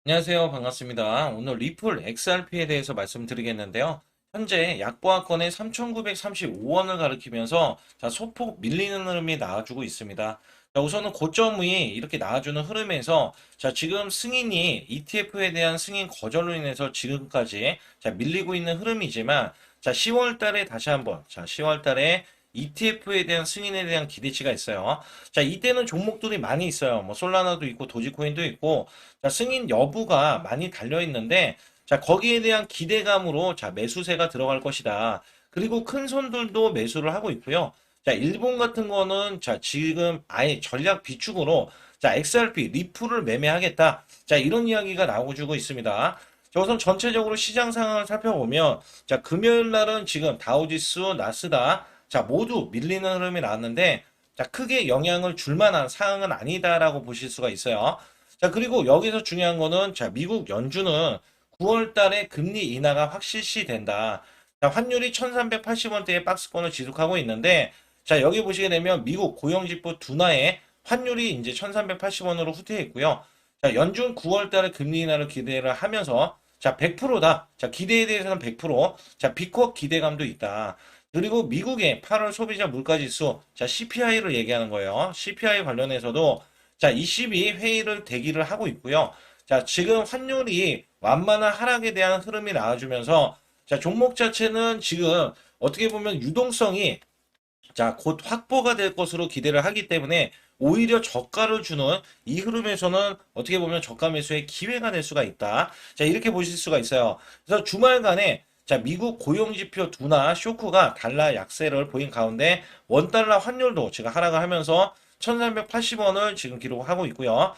안녕하세요. 반갑습니다. 오늘 리플 XRP에 대해서 말씀드리겠는데요. 현재 약보합권의 3,935원을 가리키면서 소폭 밀리는 흐름이 나와주고 있습니다. 우선은 고점이 이렇게 나와주는 흐름에서 지금 승인이 ETF에 대한 승인 거절로 인해서 지금까지 밀리고 있는 흐름이지만 10월 달에 다시 한번 10월 달에 ETF에 대한 승인에 대한 기대치가 있어요. 이때는 종목들이 많이 있어요. 뭐 솔라나도 있고 도지코인도 있고 승인 여부가 많이 달려 있는데, 거기에 대한 기대감으로 매수세가 들어갈 것이다. 그리고 큰 손들도 매수를 하고 있고요. 일본 같은 거는 지금 아예 전략 비축으로 XRP 리플을 매매하겠다. 이런 이야기가 나오고 있습니다. 우선 전체적으로 시장 상황을 살펴보면 금요일 날은 지금 다우지수, 나스닥 모두 밀리는 흐름이 나왔는데 크게 영향을 줄 만한 상황은 아니다라고 보실 수가 있어요. 그리고 여기서 중요한 거는, 미국 연준은 9월 달에 금리 인하가 확실시 된다. 환율이 1380원대의 박스권을 지속하고 있는데, 여기 보시게 되면 미국 고용지표 둔화에 환율이 이제 1380원으로 후퇴했고요. 연준 9월 달에 금리 인하를 기대를 하면서, 100%다. 기대에 대해서는 100%, 비코 기대감도 있다. 그리고 미국의 8월 소비자 물가지수, CPI를 얘기하는 거예요. CPI 관련해서도 22 회의를 대기를 하고 있고요. 지금 환율이 완만한 하락에 대한 흐름이 나와주면서 종목 자체는 지금 어떻게 보면 유동성이 곧 확보가 될 것으로 기대를 하기 때문에 오히려 저가를 주는 이 흐름에서는 어떻게 보면 저가 매수의 기회가 될 수가 있다. 이렇게 보실 수가 있어요. 그래서 주말간에 미국 고용지표 둔화 쇼크가 달러 약세를 보인 가운데 원달러 환율도 지금 하락을 하면서 1380원을 지금 기록하고 있고요.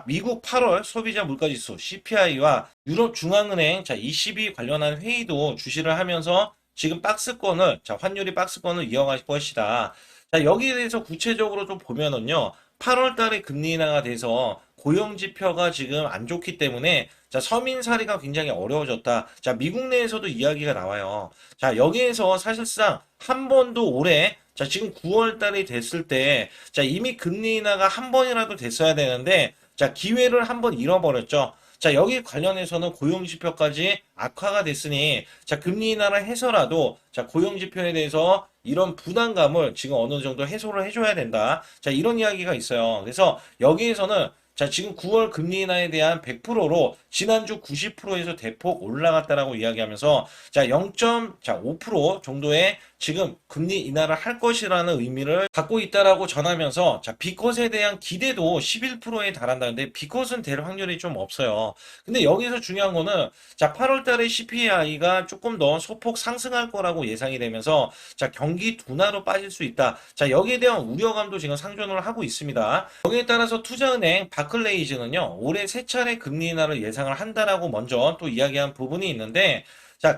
미국 8월 소비자 물가지수 CPI와 유럽 중앙은행 22 관련한 회의도 주시를 하면서 지금 박스권을 환율이 박스권을 이어갈 것이다. 여기에 대해서 구체적으로 좀 보면은요. 8월 달에 금리 인하가 돼서 고용 지표가 지금 안 좋기 때문에 서민 살이가 굉장히 어려워졌다. 미국 내에서도 이야기가 나와요. 여기에서 사실상 한 번도 올해 지금 9월 달이 됐을 때 이미 금리 인하가 한 번이라도 됐어야 되는데 기회를 한 번 잃어버렸죠. 여기 관련해서는 고용지표까지 악화가 됐으니, 금리 인하를 해서라도, 고용지표에 대해서 이런 부담감을 지금 어느 정도 해소를 해줘야 된다. 이런 이야기가 있어요. 그래서 여기에서는 지금 9월 금리 인하에 대한 100%로 지난주 90%에서 대폭 올라갔다라고 이야기하면서 0.5% 정도의 지금 금리 인하를 할 것이라는 의미를 갖고 있다라고 전하면서 비컷에 대한 기대도 11%에 달한다는데 비컷은 될 확률이 좀 없어요. 근데 여기서 중요한 거는 8월 달에 CPI가 조금 더 소폭 상승할 거라고 예상이 되면서 경기 둔화로 빠질 수 있다. 여기에 대한 우려감도 지금 상존을 하고 있습니다. 여기에 따라서 투자은행 바클레이즈는요. 올해 세 차례 금리 인하를 예상을 한다라고 먼저 또 이야기한 부분이 있는데,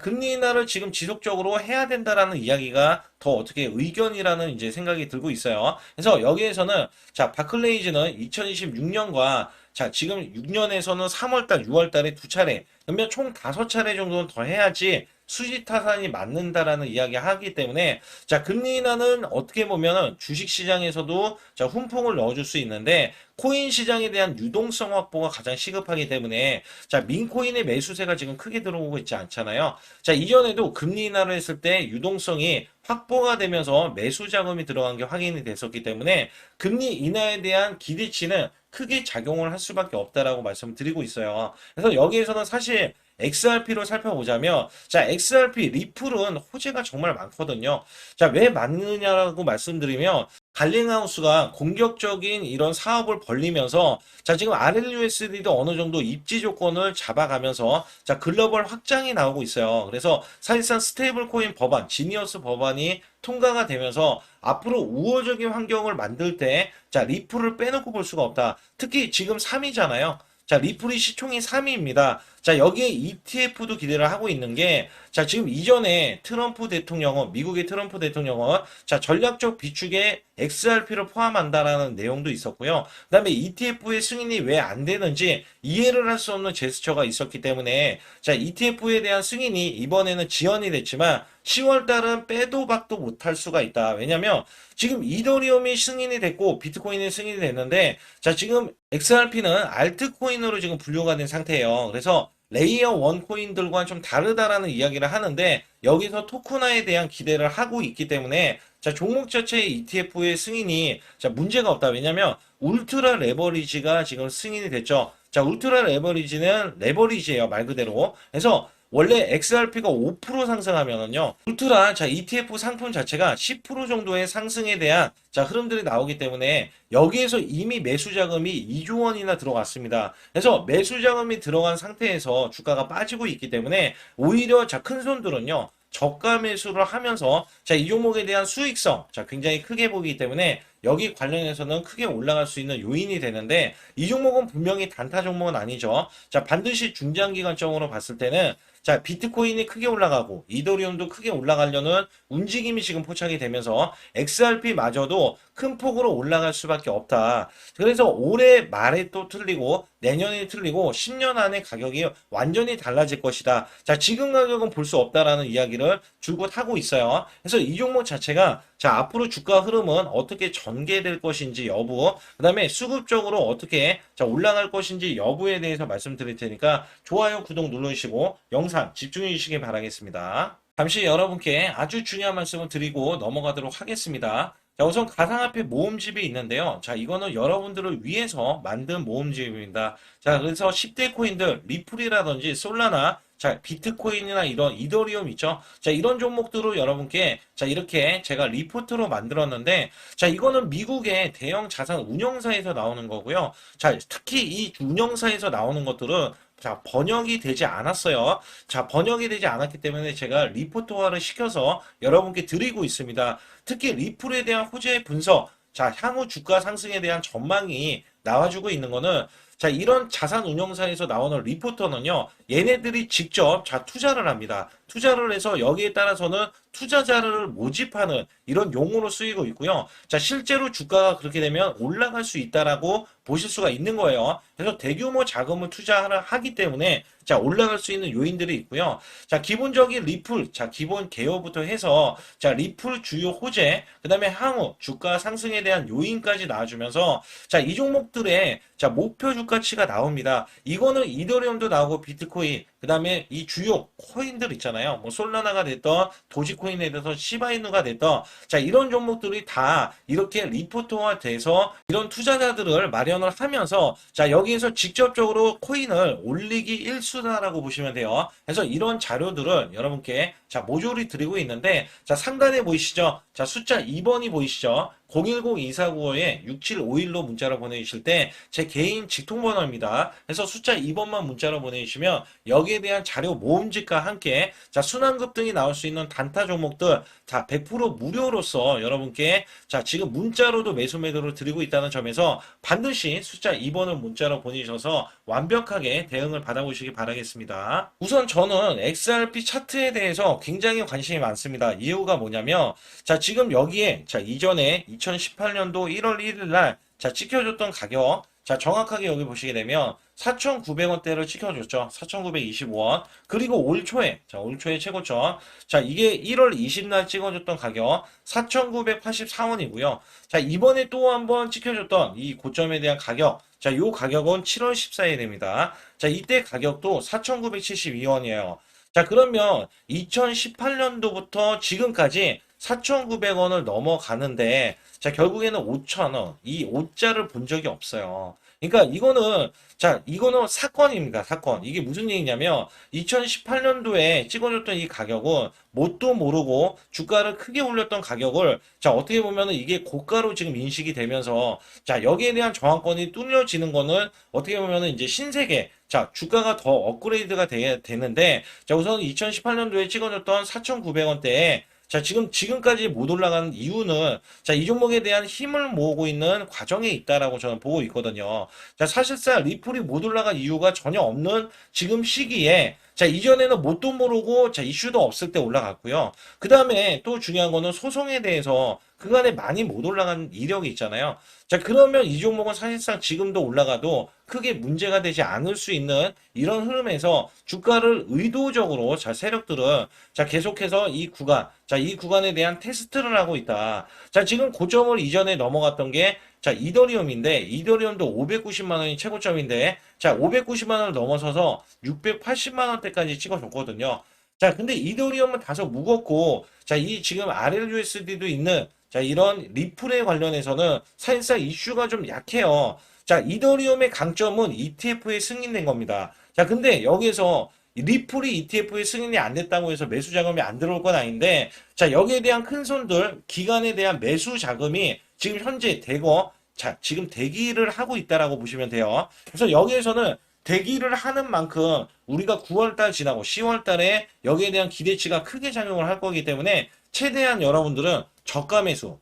금리 인하를 지금 지속적으로 해야 된다라는 이야기가 더 어떻게 의견이라는 이제 생각이 들고 있어요. 그래서 여기에서는 바클레이즈는 2026년과 지금 6년에서는 3월달, 6월달에 두 차례, 그러면 총 5차례 정도는 더 해야지 수지 타산이 맞는다라는 이야기 하기 때문에 금리 인하는 어떻게 보면 주식 시장에서도 훈풍을 넣어줄 수 있는데 코인 시장에 대한 유동성 확보가 가장 시급하기 때문에 민코인의 매수세가 지금 크게 들어오고 있지 않잖아요. 이전에도 금리 인하를 했을 때 유동성이 확보가 되면서 매수 자금이 들어간 게 확인이 됐었기 때문에 금리 인하에 대한 기대치는 크게 작용을 할 수밖에 없다라고 말씀드리고 있어요. 그래서 여기에서는 사실 XRP로 살펴보자면, XRP 리플은 호재가 정말 많거든요. 왜 많느냐라고 말씀드리면, 갈링하우스가 공격적인 이런 사업을 벌리면서, 지금 RLUSD도 어느 정도 입지 조건을 잡아가면서, 글로벌 확장이 나오고 있어요. 그래서 사실상 스테이블 코인 법안, 지니어스 법안이 통과가 되면서 앞으로 우호적인 환경을 만들 때, 리플을 빼놓고 볼 수가 없다. 특히 지금 3위잖아요. 리플이 시총이 3위입니다. 여기에 ETF도 기대를 하고 있는 게, 지금 이전에 트럼프 대통령은, 미국의 트럼프 대통령은, 전략적 비축에 XRP를 포함한다라는 내용도 있었고요. 그 다음에 ETF의 승인이 왜 안 되는지 이해를 할 수 없는 제스처가 있었기 때문에, ETF에 대한 승인이 이번에는 지연이 됐지만, 10월 달은 빼도 박도 못할 수가 있다. 왜냐면 지금 이더리움이 승인이 됐고 비트코인이 승인이 됐는데 자 지금 XRP는 알트코인으로 지금 분류가 된 상태예요. 그래서 레이어 1 코인들과는 좀 다르다라는 이야기를 하는데 여기서 토큰화에 대한 기대를 하고 있기 때문에 자 종목 자체의 ETF의 승인이 자 문제가 없다. 왜냐면 울트라 레버리지가 지금 승인이 됐죠. 자 울트라 레버리지는 레버리지예요 말 그대로. 그래서 원래 XRP가 5% 상승하면은요, 울트라, 자, ETF 상품 자체가 10% 정도의 상승에 대한, 자, 흐름들이 나오기 때문에 여기에서 이미 매수 자금이 2조 원이나 들어갔습니다. 그래서 매수 자금이 들어간 상태에서 주가가 빠지고 있기 때문에 오히려, 자, 큰 손들은요, 저가 매수를 하면서, 자, 이 종목에 대한 수익성, 자, 굉장히 크게 보기 때문에 여기 관련해서는 크게 올라갈 수 있는 요인이 되는데 이 종목은 분명히 단타 종목은 아니죠. 자, 반드시 중장기관적으로 봤을 때는 자, 비트코인이 크게 올라가고 이더리움도 크게 올라가려는 움직임이 지금 포착이 되면서 XRP마저도 큰 폭으로 올라갈 수밖에 없다. 그래서 올해 말에 또 틀리고 내년에 틀리고 10년 안에 가격이 완전히 달라질 것이다. 자, 지금 가격은 볼 수 없다라는 이야기를 줄곧 하고 있어요. 그래서 이 종목 자체가 자, 앞으로 주가 흐름은 어떻게 전개될 것인지 여부, 그 다음에 수급적으로 어떻게 자, 올라갈 것인지 여부에 대해서 말씀드릴 테니까 좋아요, 구독 눌러주시고 영상 집중해 주시기 바라겠습니다. 잠시 여러분께 아주 중요한 말씀을 드리고 넘어가도록 하겠습니다. 자, 우선 가상화폐 모음집이 있는데요. 자, 이거는 여러분들을 위해서 만든 모음집입니다. 자, 그래서 10대 코인들, 리플이라든지 솔라나, 자, 비트코인이나 이런 이더리움 있죠? 자, 이런 종목들을 여러분께, 자, 이렇게 제가 리포트로 만들었는데, 자, 이거는 미국의 대형 자산 운영사에서 나오는 거고요. 자, 특히 이 운영사에서 나오는 것들은 자, 번역이 되지 않았어요. 자, 번역이 되지 않았기 때문에 제가 리포트화를 시켜서 여러분께 드리고 있습니다. 특히 리플에 대한 호재 분석, 자, 향후 주가 상승에 대한 전망이 나와주고 있는 거는 자, 이런 자산 운용사에서 나오는 리포터는요, 얘네들이 직접 자, 투자를 합니다. 투자를 해서 여기에 따라서는 투자자를 모집하는 이런 용어로 쓰이고 있고요. 자, 실제로 주가가 그렇게 되면 올라갈 수 있다라고 보실 수가 있는 거예요. 그래서 대규모 자금을 투자하기 때문에 자, 올라갈 수 있는 요인들이 있고요. 자, 기본적인 리플, 자, 기본 개요부터 해서 자, 리플 주요 호재, 그 다음에 향후 주가 상승에 대한 요인까지 나와주면서 자, 이 종목들의 자, 목표 주가치가 나옵니다. 이거는 이더리움도 나오고 비트코인, 그 다음에 이 주요 코인들 있잖아요. 뭐 솔라나가 됐던 도지코인에 대해서 시바이누가 됐던 자, 이런 종목들이 다 이렇게 리포트화 돼서 이런 투자자들을 마련을 하면서 자, 여기에서 직접적으로 코인을 올리기 일수다라고 보시면 돼요. 그래서 이런 자료들을 여러분께 자, 모조리 드리고 있는데 자, 상단에 보이시죠? 자, 숫자 2번이 보이시죠? 010-2495-6751로 문자로 보내주실 때 제 개인 직통번호입니다. 그래서 숫자 2번만 문자로 보내주시면 여기에 대한 자료 모음집과 함께 자, 순환급 등이 나올 수 있는 단타 종목들 자, 100% 무료로서 여러분께 자, 지금 문자로도 매수 매도를 드리고 있다는 점에서 반드시 숫자 2번을 문자로 보내주셔서 완벽하게 대응을 받아보시기 바라겠습니다. 우선 저는 XRP 차트에 대해서 굉장히 관심이 많습니다. 이유가 뭐냐면 자, 지금 여기에 자, 이전에 2018년도 1월 1일 날 자, 찍혀줬던 가격 자, 정확하게 여기 보시게 되면 4,900원대를 찍혀줬죠. 4,925원. 그리고 올 초에, 자, 올 초에 최고점. 자, 이게 1월 20날 찍어줬던 가격 4,984원이고요. 자, 이번에 또 한번 찍혀줬던 이 고점에 대한 가격. 자, 요 가격은 7월 14일에 됩니다. 자, 이때 가격도 4,972원이에요. 자, 그러면 2018년도부터 지금까지 4,900원을 넘어가는데 자, 결국에는 5,000원. 이 5자를 본 적이 없어요. 그러니까 이거는 자, 이거는 사건입니다. 사건. 이게 무슨 얘기냐면 2018년도에 찍어줬던 이 가격은 뭣도 모르고 주가를 크게 올렸던 가격을 자, 어떻게 보면은 이게 고가로 지금 인식이 되면서 자, 여기에 대한 저항권이 뚫려지는 거는 어떻게 보면은 이제 신세계 자, 주가가 더 업그레이드가 되는데 자, 우선 2018년도에 찍어줬던 4,900원대에 자, 지금까지 못 올라가는 이유는, 자, 이 종목에 대한 힘을 모으고 있는 과정에 있다라고 저는 보고 있거든요. 자, 사실상 리플이 못 올라간 이유가 전혀 없는 지금 시기에, 자, 이전에는 뭣도 모르고, 자, 이슈도 없을 때 올라갔고요. 그 다음에 또 중요한 거는 소송에 대해서 그간에 많이 못 올라간 이력이 있잖아요. 자, 그러면 이 종목은 사실상 지금도 올라가도 크게 문제가 되지 않을 수 있는 이런 흐름에서 주가를 의도적으로 자, 세력들은 자, 계속해서 이 구간, 자, 이 구간에 대한 테스트를 하고 있다. 자, 지금 고점을 이전에 넘어갔던 게 자, 이더리움인데, 이더리움도 590만 원이 최고점인데, 자, 590만 원을 넘어서서 680만 원대까지 찍어줬거든요. 자, 근데 이더리움은 다소 무겁고, 자, 이 지금 RLUSD도 있는, 자, 이런 리플에 관련해서는 사실상 이슈가 좀 약해요. 자, 이더리움의 강점은 ETF에 승인된 겁니다. 자, 근데 여기서 리플이 ETF에 승인이 안 됐다고 해서 매수 자금이 안 들어올 건 아닌데, 자, 여기에 대한 큰 손들, 기관에 대한 매수 자금이 지금 현재 대거, 자, 지금 대기를 하고 있다라고 보시면 돼요. 그래서 여기에서는 대기를 하는 만큼 우리가 9월달 지나고 10월달에 여기에 대한 기대치가 크게 작용을 할 거기 때문에 최대한 여러분들은 저가 매수,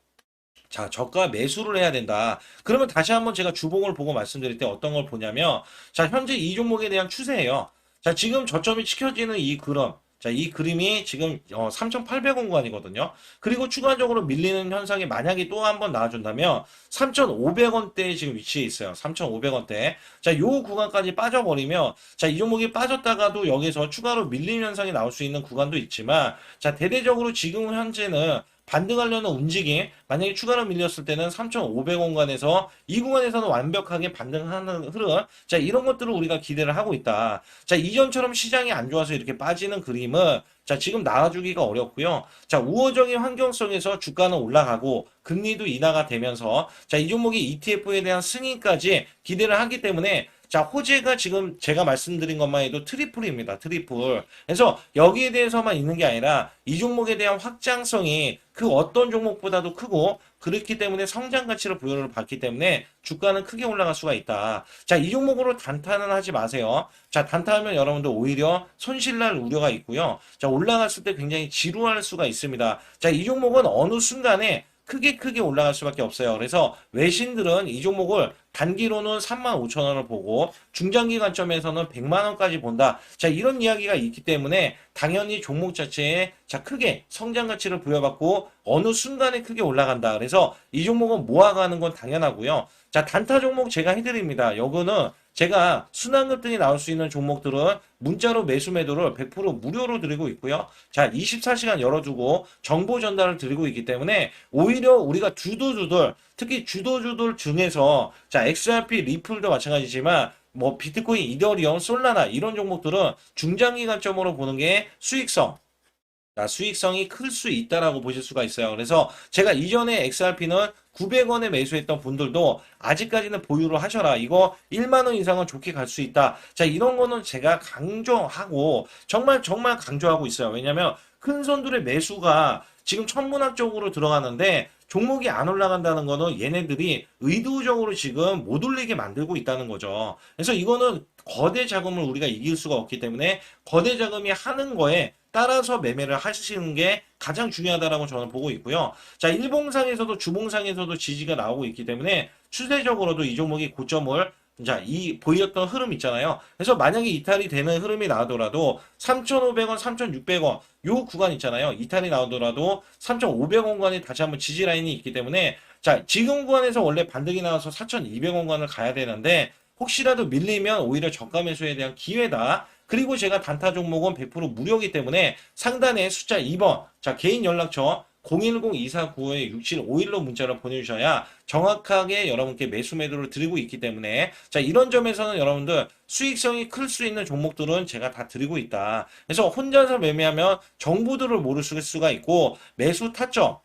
자, 저가 매수를 해야 된다. 그러면 다시 한번 제가 주봉을 보고 말씀드릴 때 어떤 걸 보냐면, 자, 현재 이 종목에 대한 추세예요. 자, 지금 저점이 지켜지는 이 그림. 자, 이 그림이 지금 3,800원 구간이거든요. 그리고 추가적으로 밀리는 현상이 만약에 또 한 번 나와준다면 3,500원대에 지금 위치해 있어요. 3,500원대. 자, 요 구간까지 빠져버리면 자, 이 종목이 빠졌다가도 여기서 추가로 밀림 현상이 나올 수 있는 구간도 있지만 자, 대대적으로 지금 현재는 반등하려는 움직임, 만약에 추가로 밀렸을 때는 3,500원간에서 이 구간에서는 완벽하게 반등하는 흐름, 자, 이런 것들을 우리가 기대를 하고 있다. 자, 이전처럼 시장이 안 좋아서 이렇게 빠지는 그림은 자, 지금 나와주기가 어렵고요. 자, 우호적인 환경 속에서 주가는 올라가고 금리도 인하가 되면서 자, 이 종목이 ETF에 대한 승인까지 기대를 하기 때문에 자, 호재가 지금 제가 말씀드린 것만 해도 트리플입니다. 트리플. 그래서 여기에 대해서만 있는 게 아니라 이 종목에 대한 확장성이 그 어떤 종목보다도 크고 그렇기 때문에 성장 가치를 부여를 받기 때문에 주가는 크게 올라갈 수가 있다. 자, 이 종목으로 단타는 하지 마세요. 자, 단타하면 여러분들 오히려 손실날 우려가 있고요. 자, 올라갔을 때 굉장히 지루할 수가 있습니다. 자, 이 종목은 어느 순간에 크게 올라갈 수밖에 없어요. 그래서 외신들은 이 종목을 단기로는 35,000원을 보고 중장기 관점에서는 100만원까지 본다. 자, 이런 이야기가 있기 때문에 당연히 종목 자체에 자, 크게 성장 가치를 부여받고 어느 순간에 크게 올라간다. 그래서 이 종목은 모아가는 건 당연하고요. 자, 단타 종목 제가 해드립니다. 요거는 제가 순환급등이 나올 수 있는 종목들은 문자로 매수 매도를 100% 무료로 드리고 있고요. 자, 24시간 열어두고 정보 전달을 드리고 있기 때문에 오히려 우리가 주도주들, 특히 주도주들 중에서 자, XRP 리플도 마찬가지지만 뭐 비트코인, 이더리움, 솔라나 이런 종목들은 중장기 관점으로 보는 게 수익성, 자, 수익성이 클 수 있다라고 보실 수가 있어요. 그래서 제가 이전에 XRP는 900원에 매수했던 분들도 아직까지는 보유를 하셔라. 이거 1만 원 이상은 좋게 갈 수 있다. 자, 이런 거는 제가 강조하고 정말 강조하고 있어요. 왜냐면 큰 손들의 매수가 지금 천문학적으로 들어가는데 종목이 안 올라간다는 거는 얘네들이 의도적으로 지금 못 올리게 만들고 있다는 거죠. 그래서 이거는 거대 자금을 우리가 이길 수가 없기 때문에 거대 자금이 하는 거에 따라서 매매를 하시는 게 가장 중요하다라고 저는 보고 있고요. 자, 일봉상에서도 주봉상에서도 지지가 나오고 있기 때문에 추세적으로도 이 종목이 고점을 자, 이 보였던 흐름 있잖아요. 그래서 만약에 이탈이 되는 흐름이 나오더라도 3,500원, 3,600원 요 구간 있잖아요. 이탈이 나오더라도 3,500원간에 다시 한번 지지 라인이 있기 때문에 자, 지금 구간에서 원래 반등이 나와서 4,200원간을 가야 되는데 혹시라도 밀리면 오히려 저가 매수에 대한 기회다. 그리고 제가 단타 종목은 100% 무료이기 때문에 상단에 숫자 2번, 자, 개인 연락처 010-2495-6751로 문자를 보내주셔야 정확하게 여러분께 매수 매도를 드리고 있기 때문에 자, 이런 점에서는 여러분들 수익성이 클 수 있는 종목들은 제가 다 드리고 있다. 그래서 혼자서 매매하면 정보들을 모를 수가 있고 매수 타점,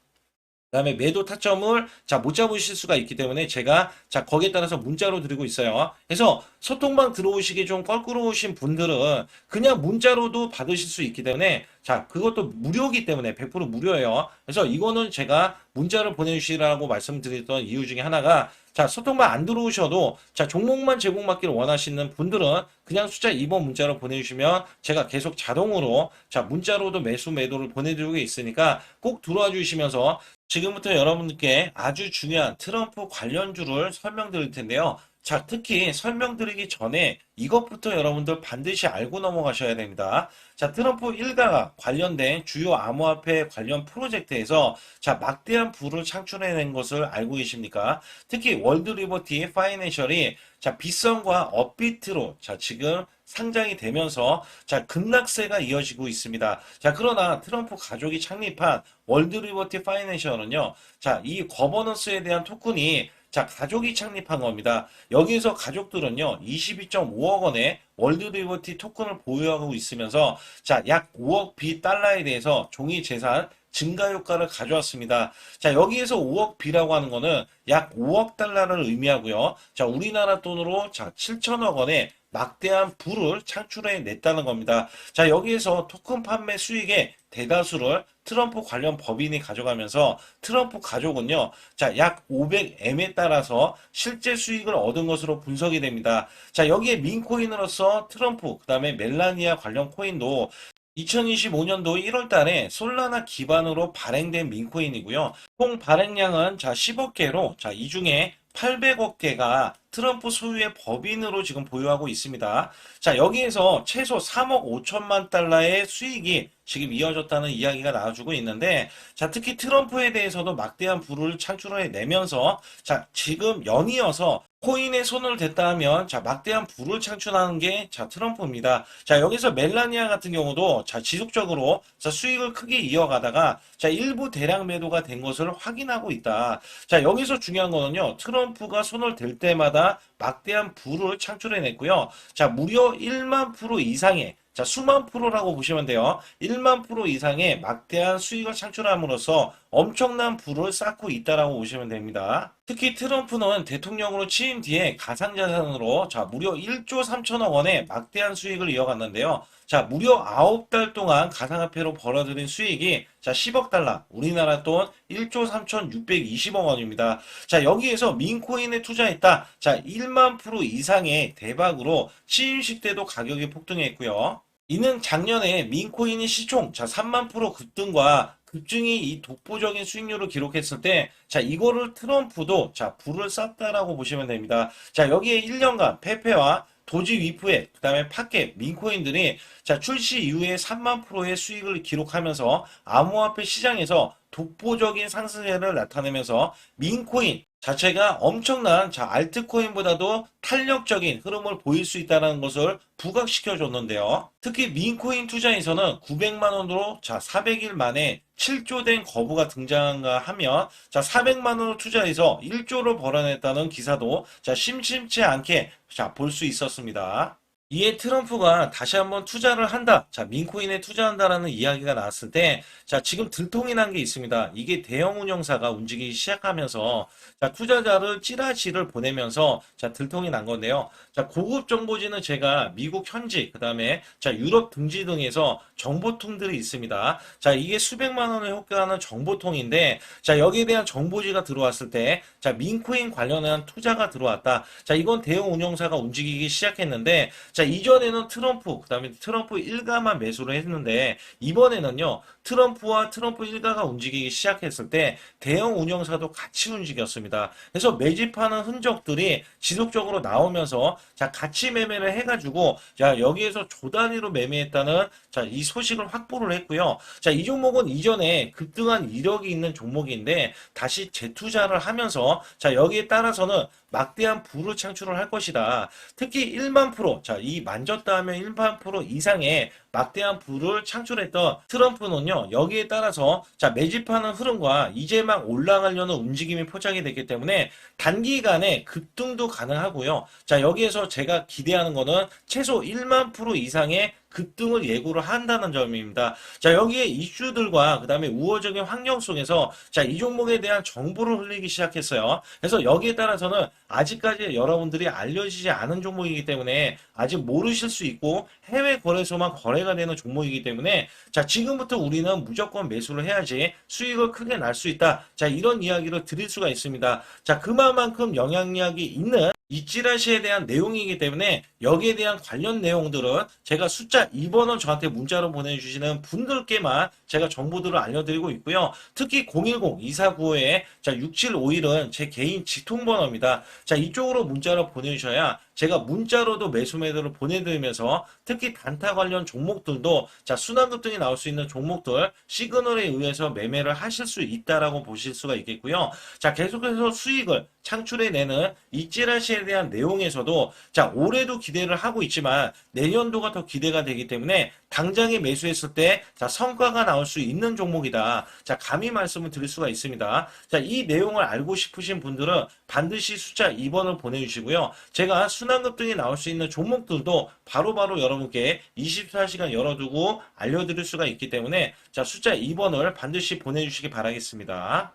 그다음에 매도 타점을 자, 못 잡으실 수가 있기 때문에 제가 자, 거기에 따라서 문자로 드리고 있어요. 그래서 소통방 들어오시기 좀 껄끄러우신 분들은 그냥 문자로도 받으실 수 있기 때문에 자, 그것도 무료이기 때문에 100% 무료예요. 그래서 이거는 제가 문자를 보내주시라고 말씀드렸던 이유 중에 하나가 자, 소통방 안 들어오셔도 자, 종목만 제공받기를 원하시는 분들은 그냥 숫자 2번 문자로 보내주시면 제가 계속 자동으로 자, 문자로도 매수 매도를 보내드리고 있으니까 꼭 들어와 주시면서 지금부터 여러분께 아주 중요한 트럼프 관련주를 설명드릴 텐데요. 자, 특히 설명드리기 전에 이것부터 여러분들 반드시 알고 넘어가셔야 됩니다. 자, 트럼프 일가가 관련된 주요 암호화폐 관련 프로젝트에서 자, 막대한 부를 창출해낸 것을 알고 계십니까? 특히 월드 리버티 파이낸셜이 자, 빗썸과 업비트로 자, 지금 상장이 되면서 자, 급락세가 이어지고 있습니다. 자, 그러나 트럼프 가족이 창립한 월드 리버티 파이낸셜은요. 자, 이 거버넌스에 대한 토큰이 자, 가족이 창립한 겁니다. 여기에서 가족들은요, 22.5억 원의 월드 리버티 토큰을 보유하고 있으면서, 자, 약 5억 비달러에 대해서 종이 재산 증가 효과를 가져왔습니다. 자, 여기에서 5억 비라고 하는 거는 약 5억 달러를 의미하고요. 자, 우리나라 돈으로 자, 7천억 원의 막대한 부를 창출해 냈다는 겁니다. 자, 여기에서 토큰 판매 수익의 대다수를 트럼프 관련 법인이 가져가면서 트럼프 가족은요, 자, 약 500M에 따라서 실제 수익을 얻은 것으로 분석이 됩니다. 자, 여기에 민코인으로서 트럼프, 그 다음에 멜라니아 관련 코인도 2025년도 1월 달에 솔라나 기반으로 발행된 민코인이고요. 총 발행량은 자 10억 개로 자 이 중에 800억 개가 트럼프 소유의 법인으로 지금 보유하고 있습니다. 자, 여기에서 최소 3억 5천만 달러의 수익이 지금 이어졌다는 이야기가 나와주고 있는데, 자, 특히 트럼프에 대해서도 막대한 부를 창출해 내면서, 자, 지금 연이어서 코인에 손을 댔다 하면, 자, 막대한 부를 창출하는 게, 자, 트럼프입니다. 자, 여기서 멜라니아 같은 경우도, 자, 지속적으로, 자, 수익을 크게 이어가다가, 자, 일부 대량 매도가 된 것을 확인하고 있다. 자, 여기서 중요한 거는요, 트럼프가 손을 댈 때마다 막대한 부를 창출해냈고요. 자, 무려 1만 프로 이상의 자, 수만 프로라고 보시면 돼요. 1만 프로 이상의 막대한 수익을 창출함으로써 엄청난 부를 쌓고 있다라고 보시면 됩니다. 특히 트럼프는 대통령으로 취임 뒤에 가상자산으로 자, 무려 1조 3천억 원의 막대한 수익을 이어갔는데요. 자, 무려 9달 동안 가상화폐로 벌어들인 수익이 자, 10억 달러, 우리나라 돈 1조 3,620억 원입니다. 자, 여기에서 민코인에 투자했다. 자, 1만 프로 이상의 대박으로 취임식 때도 가격이 폭등했고요. 이는 작년에 민코인의 시총 자 3만 프로 급등과 급증이 이 독보적인 수익률을 기록했을 때, 자, 이거를 트럼프도, 자, 불을 쐈다라고 보시면 됩니다. 자, 여기에 1년간 페페와 도지 위프에, 그 다음에 팟겟, 민코인들이, 자, 출시 이후에 3만 프로의 수익을 기록하면서 암호화폐 시장에서 독보적인 상승세를 나타내면서 민코인 자체가 엄청난 자 알트코인보다도 탄력적인 흐름을 보일 수 있다는 것을 부각시켜 줬는데요. 특히 민코인 투자에서는 900만 원으로 자 400일 만에 7조 된 거부가 등장한가 하면 자 400만 원을 투자해서 1조를 벌어냈다는 기사도 자 심심치 않게 자 볼 수 있었습니다. 이에 트럼프가 다시 한번 투자를 한다. 자, 민코인에 투자한다라는 이야기가 나왔을 때, 자, 지금 들통이 난 게 있습니다. 이게 대형 운영사가 움직이기 시작하면서, 자, 투자자를 찌라시를 보내면서, 자, 들통이 난 건데요. 자, 고급 정보지는 제가 미국 현지, 그 다음에, 자, 유럽 등지 등에서 정보통들이 있습니다. 자, 이게 수백만 원을 효과하는 정보통인데, 자, 여기에 대한 정보지가 들어왔을 때, 자, 민코인 관련한 투자가 들어왔다. 자, 이건 대형 운영사가 움직이기 시작했는데, 자, 이전에는 트럼프, 그다음에 트럼프 일가만 매수를 했는데 이번에는요. 트럼프와 트럼프 일가가 움직이기 시작했을 때 대형 운영사도 같이 움직였습니다. 그래서 매집하는 흔적들이 지속적으로 나오면서 자, 같이 매매를 해가지고 자, 여기에서 조 단위로 매매했다는 자, 이 소식을 확보를 했고요. 자, 이 종목은 이전에 급등한 이력이 있는 종목인데 다시 재투자를 하면서 자, 여기에 따라서는 막대한 부를 창출을 할 것이다. 특히 1만 프로, 자, 이 만졌다 하면 1만 프로 이상의 막대한 부를 창출했던 트럼프는요, 여기에 따라서 자, 매집하는 흐름과 이제 막 올라가려는 움직임이 포착이 됐기 때문에 단기간에 급등도 가능하고요. 자, 여기에서 제가 기대하는 거는 최소 1만 프로 이상의 급등을 예고를 한다는 점입니다. 자, 여기에 이슈들과 그 다음에 우호적인 환경 속에서 자, 이 종목에 대한 정보를 흘리기 시작했어요. 그래서 여기에 따라서는 아직까지 여러분들이 알려지지 않은 종목이기 때문에 아직 모르실 수 있고 해외 거래소만 거래가 되는 종목이기 때문에 자, 지금부터 우리는 무조건 매수를 해야지 수익을 크게 날 수 있다. 자, 이런 이야기를 드릴 수가 있습니다. 자, 그만큼 영향력이 있는 이 찌라시에 대한 내용이기 때문에 여기에 대한 관련 내용들은 제가 숫자 2번을 저한테 문자로 보내주시는 분들께만 제가 정보들을 알려드리고 있고요. 특히 010-2495에 6751은 제 개인 직통번호입니다. 자, 이쪽으로 문자를 보내주셔야 제가 문자로도 매수 매도를 보내드리면서 특히 단타 관련 종목들도 순환급등이 나올 수 있는 종목들 시그널에 의해서 매매를 하실 수 있다라고 보실 수가 있겠고요. 자, 계속해서 수익을 창출해내는 이 찌라시에 대한 내용에서도 올해도 기대를 하고 있지만 내년도가 더 기대가 되기 때문에 당장에 매수했을 때 성과가 나올 수 있는 종목이다. 감히 말씀을 드릴 수가 있습니다. 이 내용을 알고 싶으신 분들은 반드시 숫자 2번을 보내주시고요. 제가 순환급등이 나올 수 있는 종목들도 바로바로 여러분께 24시간 열어두고 알려드릴 수가 있기 때문에 숫자 2번을 반드시 보내주시기 바라겠습니다.